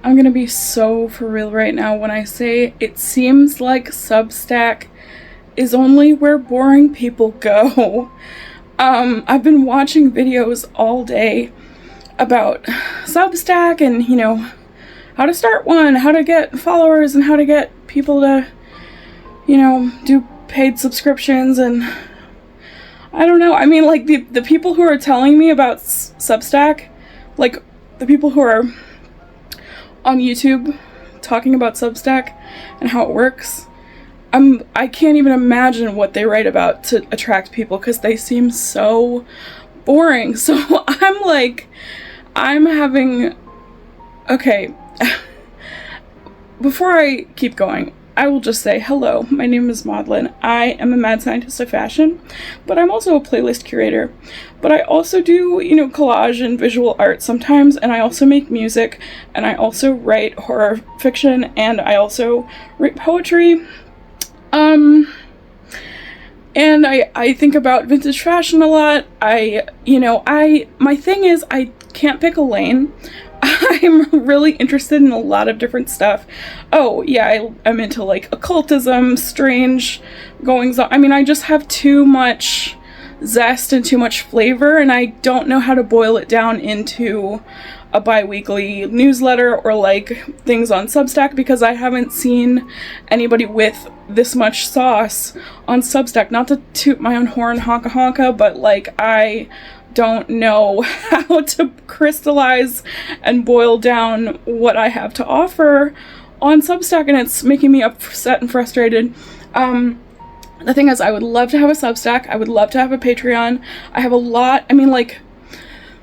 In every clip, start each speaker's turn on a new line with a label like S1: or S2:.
S1: I'm gonna be so for real right now when I say it seems like Substack is only where boring people go. I've been watching videos all day about Substack and, you know, how to start one, how to get followers, and how to get people to, you know, do paid subscriptions, and I don't know. I mean, like, the people who are telling me about Substack, like, the people who are on YouTube talking about Substack and how it works, I can't even imagine what they write about to attract people, because they seem so boring. So I'm having, okay, before I keep going, I will just say hello, my name is Maudlin. I am a mad scientist of fashion, but I'm also a playlist curator. But I also do, you know, collage and visual art sometimes, and I also make music, and I also write horror fiction, and I also write poetry. And I think about vintage fashion a lot. My thing is, I can't pick a lane. I'm really interested in a lot of different stuff. Oh, yeah, I'm into, like, occultism, strange goings on. I mean, I just have too much zest and too much flavor, and I don't know how to boil it down into a bi-weekly newsletter or, like, things on Substack, because I haven't seen anybody with this much sauce on Substack. Not to toot my own horn, honka honka, but, like, I don't know how to crystallize and boil down what I have to offer on Substack, and it's making me upset and frustrated. The thing is, I would love to have a Substack. I would love to have a Patreon. I have a lot. I mean, like,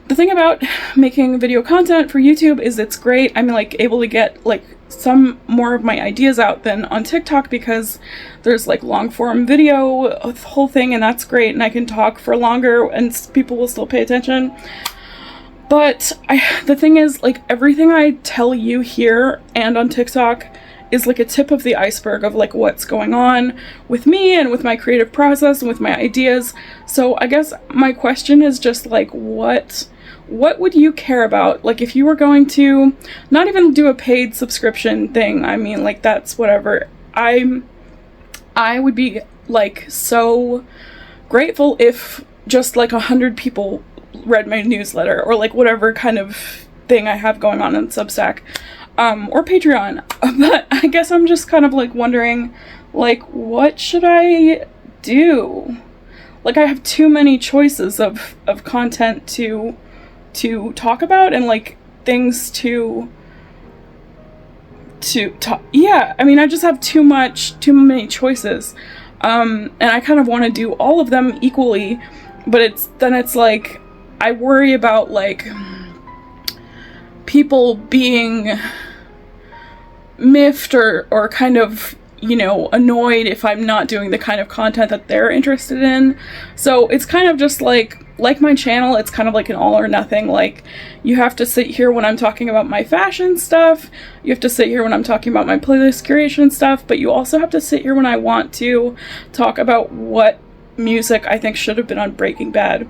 S1: the thing about making video content for YouTube is it's great. I'm, like, able to get, like, some more of my ideas out than on TikTok, because there's, like, long form video, the whole thing, and that's great, and I can talk for longer and people will still pay attention. But the thing is, like, everything I tell you here and on TikTok is, like, a tip of the iceberg of, like, what's going on with me and with my creative process and with my ideas. So I guess my question is just, like, what would you care about? Like, if you were going to not even do a paid subscription thing, I mean, like, that's whatever. I would be, like, so grateful if just, like, 100 people read my newsletter, or, like, whatever kind of thing I have going on Substack, or Patreon. But I guess I'm just kind of, like, wondering, like, what should I do? Like, I have too many choices of content to talk about, and, like, things to talk. Yeah, I mean, I just have too many choices, and I kind of want to do all of them equally, but it's like, I worry about, like, people being miffed or kind of, you know, annoyed if I'm not doing the kind of content that they're interested in. So it's kind of just like my channel, it's kind of like an all or nothing. Like, you have to sit here when I'm talking about my fashion stuff, you have to sit here when I'm talking about my playlist curation stuff, but you also have to sit here when I want to talk about what music I think should have been on Breaking Bad,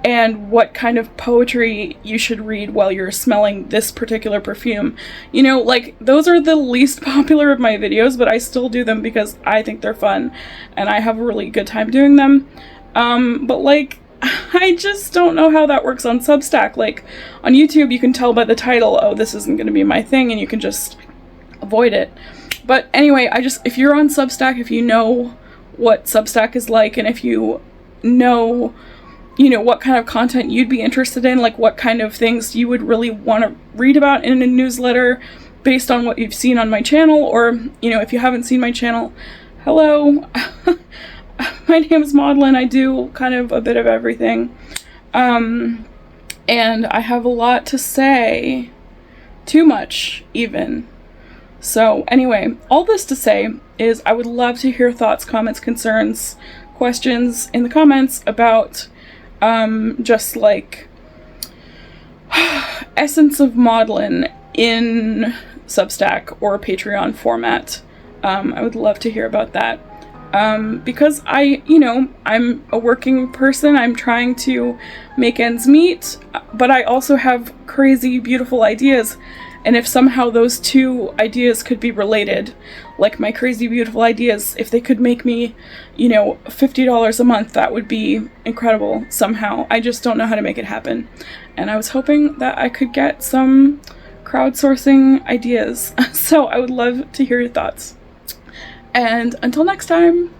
S1: and what kind of poetry you should read while you're smelling this particular perfume. You know, like, those are the least popular of my videos, but I still do them because I think they're fun, and I have a really good time doing them. But, like, I just don't know how that works on Substack. Like, on YouTube, you can tell by the title, oh, this isn't going to be my thing, and you can just avoid it. But anyway, if you're on Substack, if you know what Substack is like, and if you know, what kind of content you'd be interested in, like, what kind of things you would really want to read about in a newsletter based on what you've seen on my channel, or, if you haven't seen my channel, hello. My name is Maudlin. I do kind of a bit of everything. And I have a lot to say. Too much, even. So, anyway, all this to say is I would love to hear thoughts, comments, concerns, questions in the comments about, just, like, essence of Maudlin in Substack or Patreon format. I would love to hear about that. Because I'm a working person, I'm trying to make ends meet, but I also have crazy, beautiful ideas, And if somehow those two ideas could be related, like my crazy beautiful ideas, if they could make me, you know, $50 a month, that would be incredible somehow. I just don't know how to make it happen. And I was hoping that I could get some crowdsourcing ideas. So I would love to hear your thoughts. And until next time.